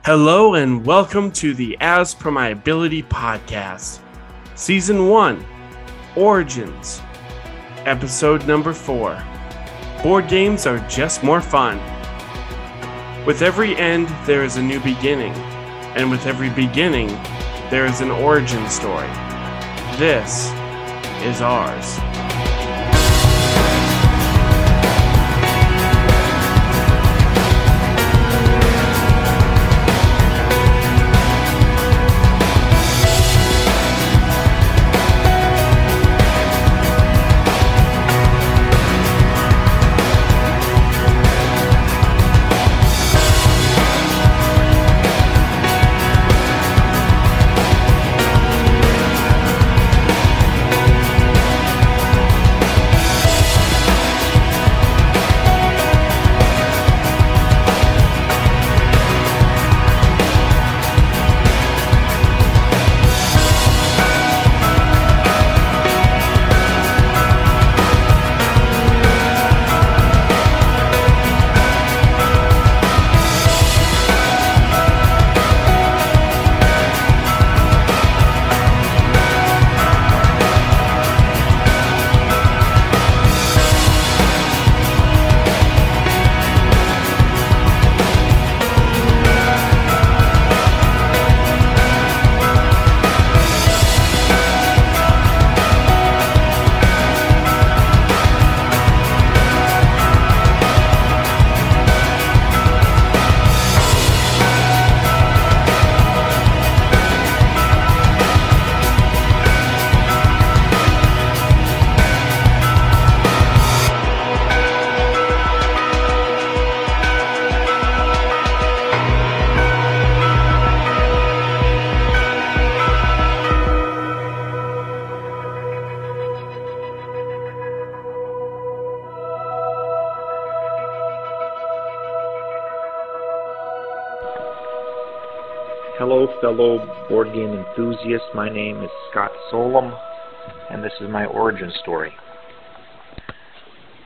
Hello and welcome to the As Per My Ability podcast, Season 1, Origins, Episode number 4. Board games are just more fun. With every end, there is a new beginning, and with every beginning, there is an origin story. This is ours. Hello, fellow board game enthusiasts. My name is Scott Solem, and this is my origin story.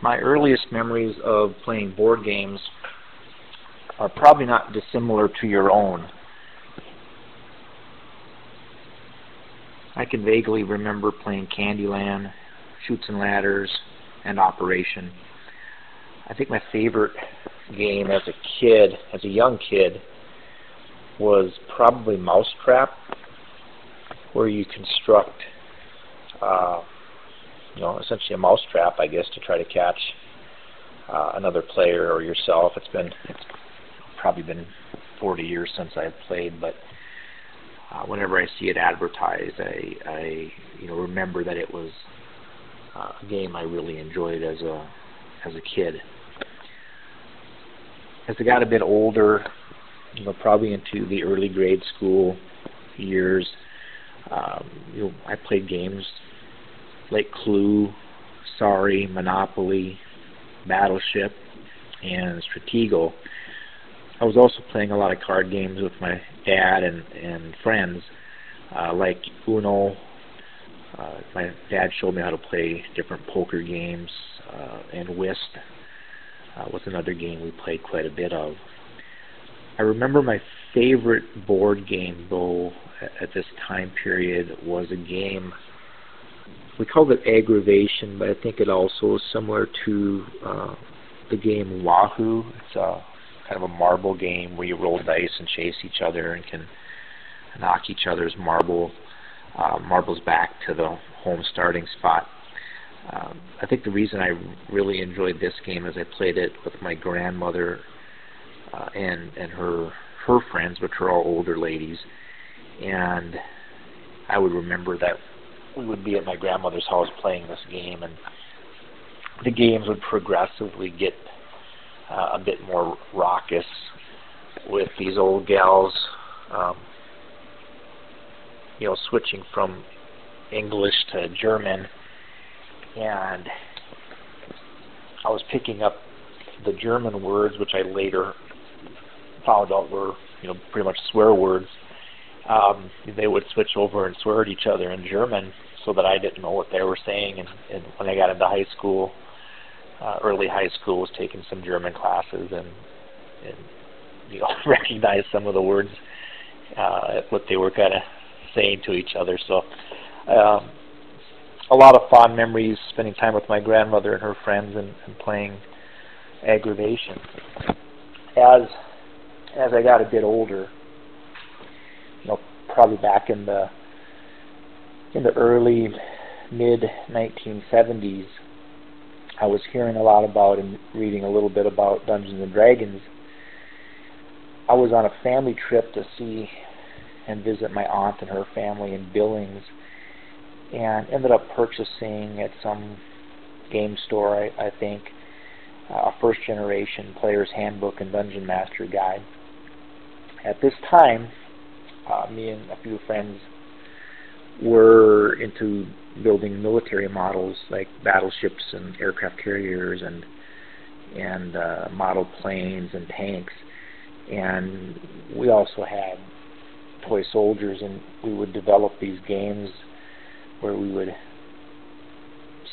My earliest memories of playing board games are probably not dissimilar to your own. I can vaguely remember playing Candyland, Chutes and Ladders, and Operation. I think my favorite game as a young kid, was probably Mousetrap, where you construct, essentially a mousetrap, I guess, to try to catch another player or yourself. It's probably been 40 years since I've played, but whenever I see it advertised, I remember that it was a game I really enjoyed as a kid. As I got a bit older, probably into the early grade school years, I played games like Clue, Sorry, Monopoly, Battleship, and Stratego. I was also playing a lot of card games with my dad and friends, like Uno. My dad showed me how to play different poker games, and Whist was another game we played quite a bit of. I remember my favorite board game, though, at this time period was a game, we called it Aggravation, but I think it also is similar to the game Wahoo. It's kind of a marble game where you roll dice and chase each other and can knock each other's marbles back to the home starting spot. I think the reason I really enjoyed this game is I played it with my grandmother and her friends, which are all older ladies, and I would remember that we would be at my grandmother's house playing this game, and the games would progressively get a bit more raucous with these old gals, switching from English to German, and I was picking up the German words, which I later found out were, pretty much swear words. They would switch over and swear at each other in German, so that I didn't know what they were saying. And when I got into high school, early high school, was taking some German classes, and recognize some of the words, what they were kind of saying to each other. So a lot of fond memories spending time with my grandmother and her friends and playing aggravation. As I got a bit older, probably back in the early mid 1970s, I was hearing a lot about and reading a little bit about Dungeons and Dragons. I was on a family trip to see and visit my aunt and her family in Billings, and ended up purchasing at some game store, I think, a first generation Player's Handbook and Dungeon Master Guide. At this time, me and a few friends were into building military models like battleships and aircraft carriers and model planes and tanks. And we also had toy soldiers, and we would develop these games where we would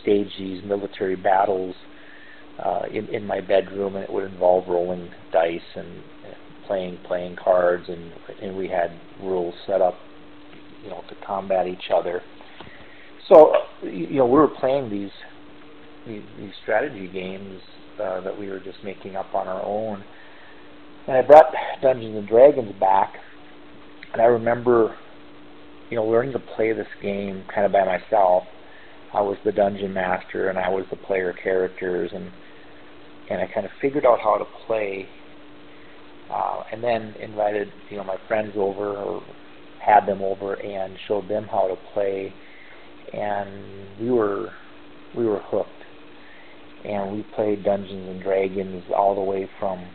stage these military battles in my bedroom, and it would involve rolling dice and playing cards, and we had rules set up, to combat each other. So, we were playing these strategy games that we were just making up on our own. And I brought Dungeons and Dragons back, and I remember, learning to play this game kind of by myself. I was the dungeon master, and I was the player characters, and I kind of figured out how to play, and then invited, my friends over, or had them over, and showed them how to play, and we were hooked. And we played Dungeons and Dragons all the way from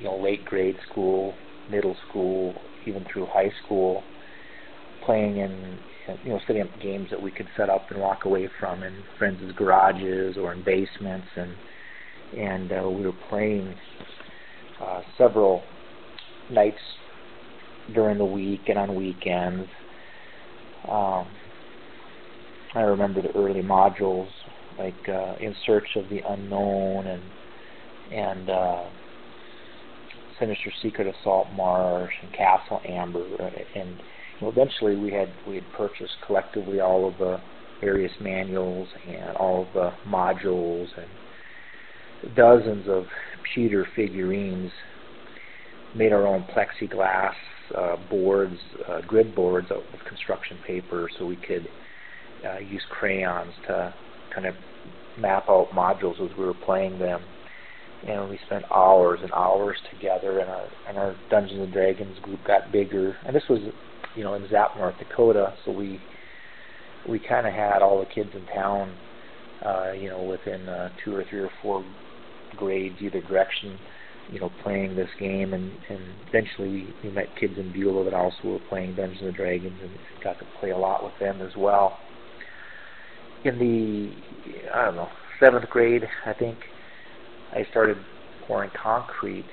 late grade school, middle school, even through high school, playing in setting up games that we could set up and walk away from in friends' garages or in basements, and we were playing several nights during the week and on weekends. I remember the early modules like In Search of the Unknown and Sinister Secret of Salt Marsh and Castle Amber, and eventually we had purchased collectively all of the various manuals and all of the modules and dozens of pewter figurines, made our own plexiglass boards, grid boards out of construction paper, so we could use crayons to kind of map out modules as we were playing them. And we spent hours and hours together, and our Dungeons and Dragons group got bigger. And this was, in Zapp, North Dakota, so we kind of had all the kids in town, within 2 or 3 or 4 grades either direction, playing this game. And eventually we met kids in Beulah that also were playing Dungeons and Dragons, and got to play a lot with them as well. In the 7th grade, I think, I started pouring concrete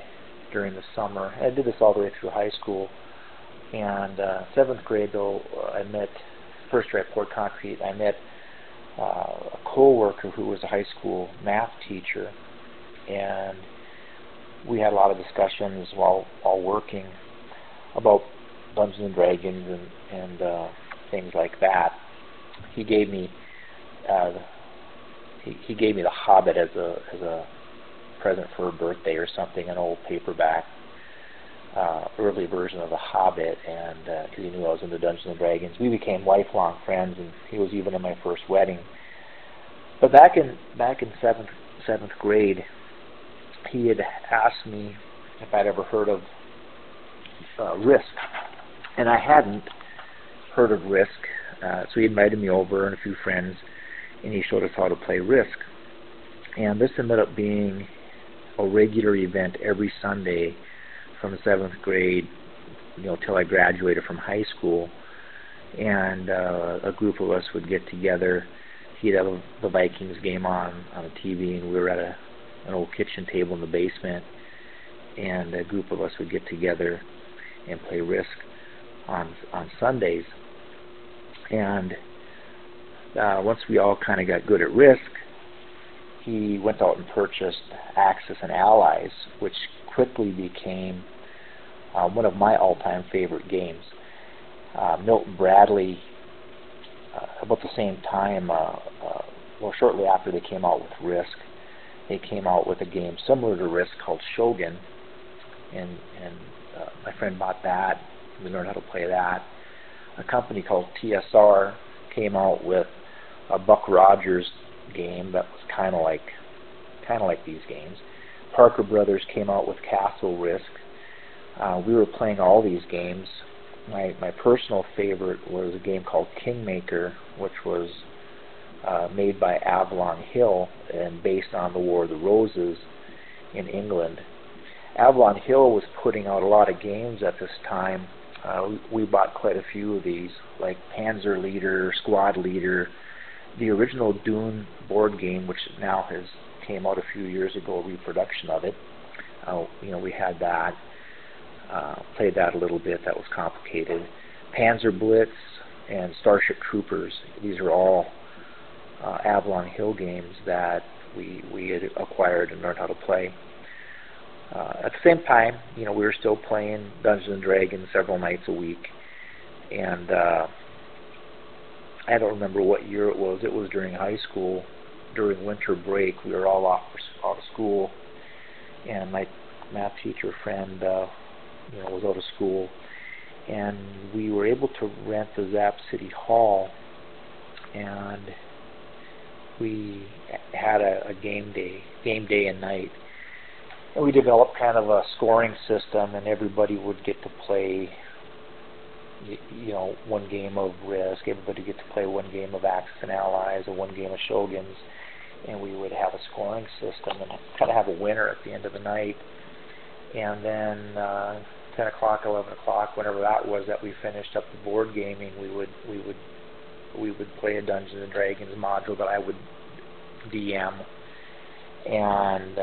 during the summer. I did this all the way through high school. And 7th grade, though, first year I poured concrete, I met a co-worker who was a high school math teacher. And we had a lot of discussions while working about Dungeons and Dragons and things like that. He gave me The Hobbit as a present for a birthday or something, an old paperback early version of The Hobbit, and because he knew I was into Dungeons and Dragons. We became lifelong friends, and he was even in my first wedding. But back in 7th grade, he had asked me if I'd ever heard of Risk, and I hadn't heard of Risk, so he invited me over and a few friends, and he showed us how to play Risk. And this ended up being a regular event every Sunday from 7th grade, till I graduated from high school. And a group of us would get together. He'd have the Vikings game on the TV, and we were at an old kitchen table in the basement. And a group of us would get together and play Risk on Sundays. And once we all kind of got good at Risk, he went out and purchased Axis and Allies, which quickly became one of my all-time favorite games. Milton Bradley, about the same time, shortly after they came out with Risk, they came out with a game similar to Risk called Shogun, and my friend bought that. We learned how to play that. A company called TSR came out with a Buck Rogers game that was kind of like these games. Parker Brothers came out with Castle Risk. We were playing all these games. My personal favorite was a game called Kingmaker, which was made by Avalon Hill and based on the War of the Roses in England. Avalon Hill was putting out a lot of games at this time. We bought quite a few of these, like Panzer Leader, Squad Leader, the original Dune board game, which now came out a few years ago, a reproduction of it. We had that. Played that a little bit. That was complicated. Panzer Blitz and Starship Troopers. These are all Avalon Hill games that we had acquired and learned how to play. At the same time, we were still playing Dungeons and Dragons several nights a week. And I don't remember what year it was. It was during high school. During winter break, we were all off of school, and my math teacher friend was out of school, and we were able to rent the Zap City Hall, and we had a game day and night, and we developed kind of a scoring system, and everybody would get to play one game of Risk, everybody get to play one game of Axis and Allies or one game of Shoguns, and we would have a scoring system and kind of have a winner at the end of the night. And then 10 o'clock, 11 o'clock, whenever that was that we finished up the board gaming, we would play a Dungeons and Dragons module that I would DM and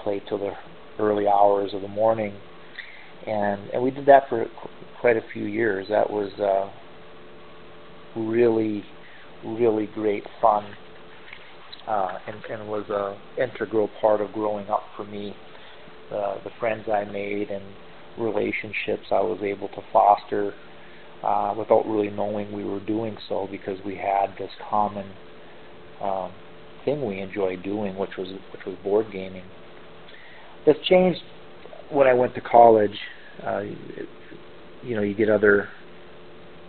play till the early hours of the morning. And we did that for quite a few years. That was really, really great fun, and was an integral part of growing up for me. The friends I made and relationships I was able to foster without really knowing we were doing so, because we had this common thing we enjoyed doing, which was board gaming. This changed when I went to college. You get other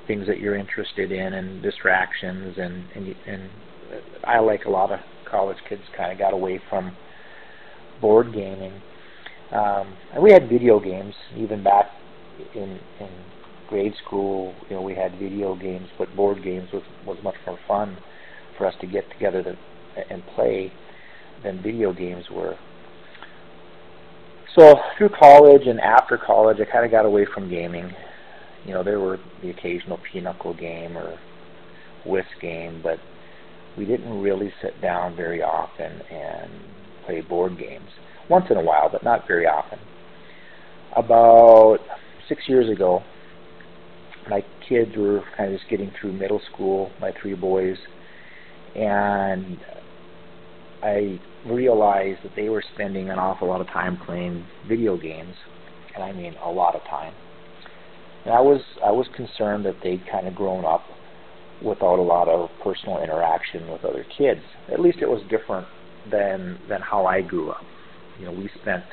things that you're interested in and distractions, and I, like a lot of college kids, kind of got away from board gaming. And we had video games even back in grade school. We had video games, but board games was much more fun for us to get together and play than video games were. So through college and after college, I kind of got away from gaming. There were the occasional pinochle game or whist game, but we didn't really sit down very often and play board games. Once in a while, but not very often. About 6 years ago, my kids were kind of just getting through middle school, my 3 boys, and I realized that they were spending an awful lot of time playing video games, and I mean a lot of time. And I was concerned that they'd kind of grown up without a lot of personal interaction with other kids. At least it was different than how I grew up. We spent,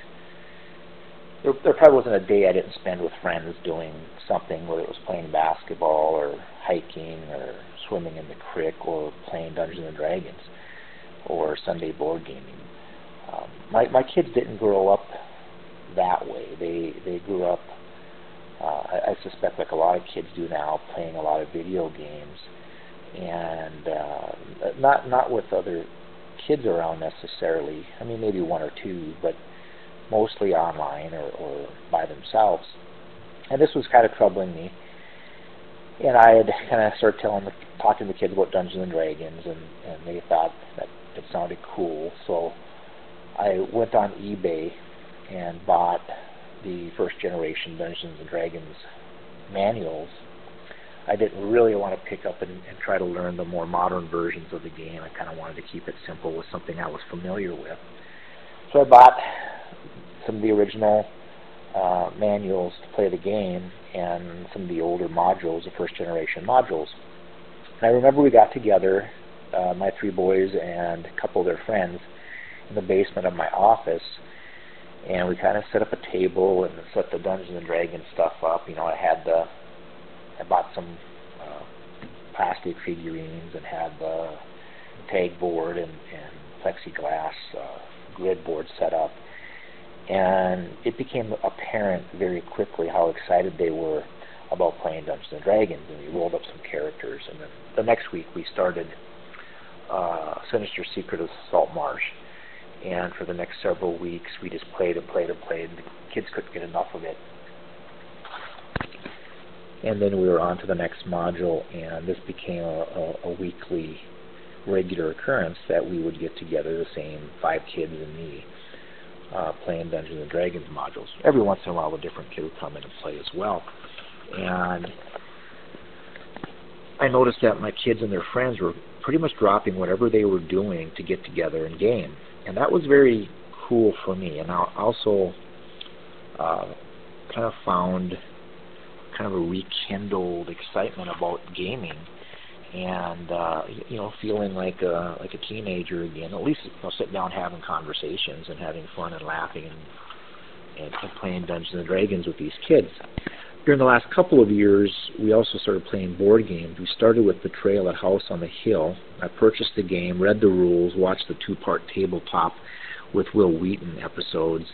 there probably wasn't a day I didn't spend with friends doing something, whether it was playing basketball or hiking or swimming in the creek or playing Dungeons and Dragons or Sunday board gaming. My kids didn't grow up that way. They grew up, I suspect, like a lot of kids do now, playing a lot of video games, and not with other kids around necessarily. I mean, maybe 1 or 2, but mostly online or by themselves. And this was kind of troubling me. And I had kind of started talking to the kids about Dungeons and Dragons, and they thought that it sounded cool. So I went on eBay and bought the first generation Dungeons and Dragons manuals. I didn't really want to pick up and try to learn the more modern versions of the game. I kind of wanted to keep it simple with something I was familiar with. So I bought some of the original manuals to play the game and some of the older modules, the first generation modules. And I remember we got together, my 3 boys and a couple of their friends, in the basement of my office, and we kind of set up a table and set the Dungeons and Dragons stuff up. You know, I bought some plastic figurines and had the tag board and plexiglass grid board set up. And it became apparent very quickly how excited they were about playing Dungeons and Dragons, and we rolled up some characters. And then the next week we started Sinister Secret of Salt Marsh. And for the next several weeks we just played and played and played. The kids couldn't get enough of it. And then we were on to the next module, and this became a weekly regular occurrence that we would get together, the same 5 kids and me, playing Dungeons and Dragons modules. Every once in a while a different kid would come in and play as well. And I noticed that my kids and their friends were pretty much dropping whatever they were doing to get together and game. And that was very cool for me. And I also kind of found kind of a rekindled excitement about gaming, and you know, feeling like a teenager again. At least, you know, sitting down having conversations and having fun and laughing and playing Dungeons and Dragons with these kids. During the last couple of years, we also started playing board games. We started with Betrayal at House on the Hill. I purchased the game, read the rules, watched the 2-part tabletop with Will Wheaton episodes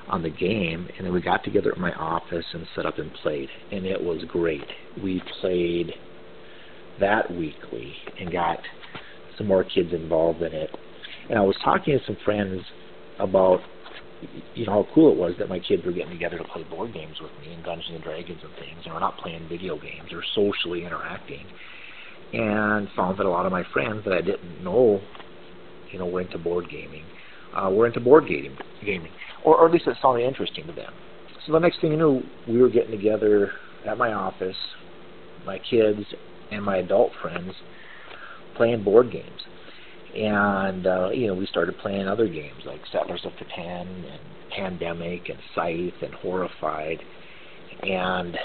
on the game, and then we got together at my office and set up and played, and it was great. We played that weekly and got some more kids involved in it. And I was talking to some friends about, you know, how cool it was that my kids were getting together to play board games with me and Dungeons and Dragons and things, and we're not playing video games or socially interacting. And found that a lot of my friends that I didn't know, you know, were into board gaming, were into board gaming, or at least it sounded interesting to them. So the next thing you knew, we were getting together at my office, my kids and my adult friends, playing board games. And you know, we started playing other games like Settlers of Catan and Pandemic and Scythe and Horrified, and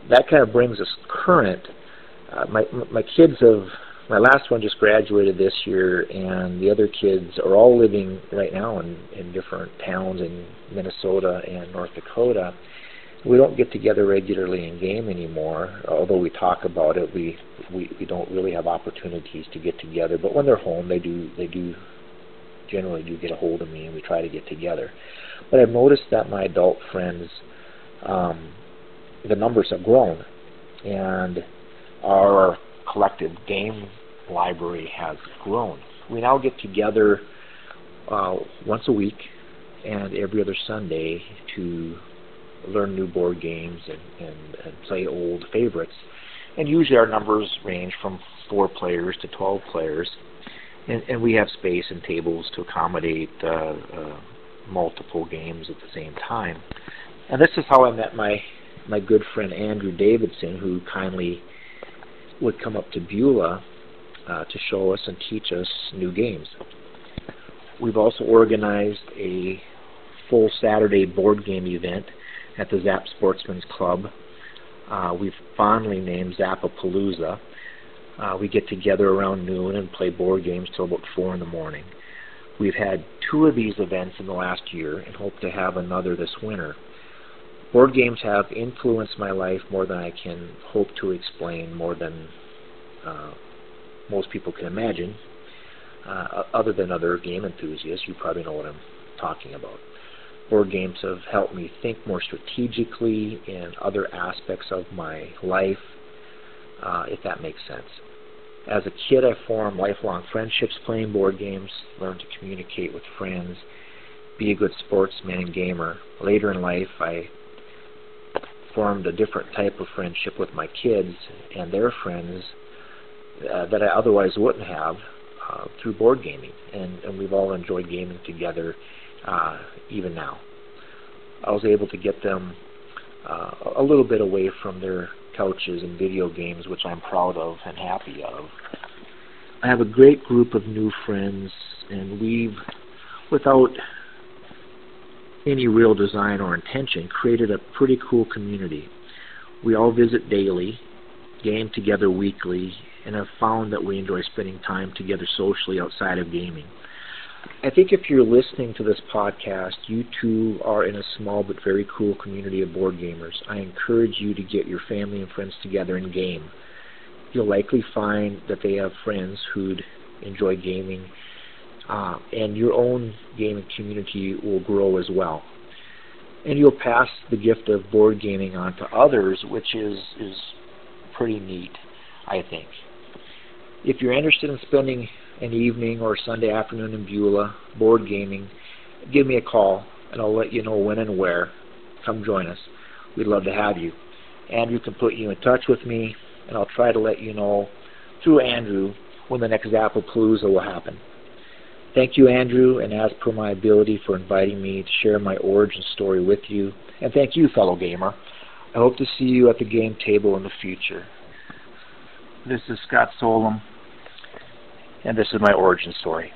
that kind of brings us current. My kids have, my last one just graduated this year, and the other kids are all living right now in different towns in Minnesota and North Dakota. We don't get together regularly in game anymore, although we talk about it. We don't really have opportunities to get together. But when they're home, they generally do get a hold of me, and we try to get together. But I've noticed that my adult friends, the numbers have grown, and our collective game library has grown. We now get together once a week and every other Sunday to learn new board games and play old favorites. And usually our numbers range from 4 players to 12 players. And we have space and tables to accommodate multiple games at the same time. And this is how I met my good friend Andrew Davidson, who kindly would come up to Beulah to show us and teach us new games. We've also organized a full Saturday board game event at the Zap Sportsman's Club. We've fondly named Zapapalooza. We get together around noon and play board games till about 4 in the morning. We've had 2 of these events in the last year and hope to have another this winter. Board games have influenced my life more than I can hope to explain, more than most people can imagine. Other than other game enthusiasts, you probably know what I'm talking about. Board games have helped me think more strategically in other aspects of my life, if that makes sense. As a kid, I formed lifelong friendships playing board games, learned to communicate with friends, be a good sportsman and gamer. Later in life, I formed a different type of friendship with my kids and their friends that I otherwise wouldn't have through board gaming, and we've all enjoyed gaming together even now. I was able to get them a little bit away from their couches and video games, which I'm proud of and happy of. I have a great group of new friends, and we've, without any real design or intention, created a pretty cool community. We all visit daily, game together weekly, and have found that we enjoy spending time together socially outside of gaming. I think if you're listening to this podcast, you too are in a small but very cool community of board gamers. I encourage you to get your family and friends together and game. You'll likely find that they have friends who'd enjoy gaming, and your own gaming community will grow as well. And you'll pass the gift of board gaming on to others, which is pretty neat, I think. If you're interested in spending an evening or Sunday afternoon in Beulah board gaming, give me a call and I'll let you know when and where. Come join us. We'd love to have you. Andrew can put you in touch with me, and I'll try to let you know through Andrew when the next Appalooza will happen. Thank you, Andrew, and as per my ability, for inviting me to share my origin story with you. And thank you, fellow gamer. I hope to see you at the game table in the future. This is Scott Solem, and this is my origin story.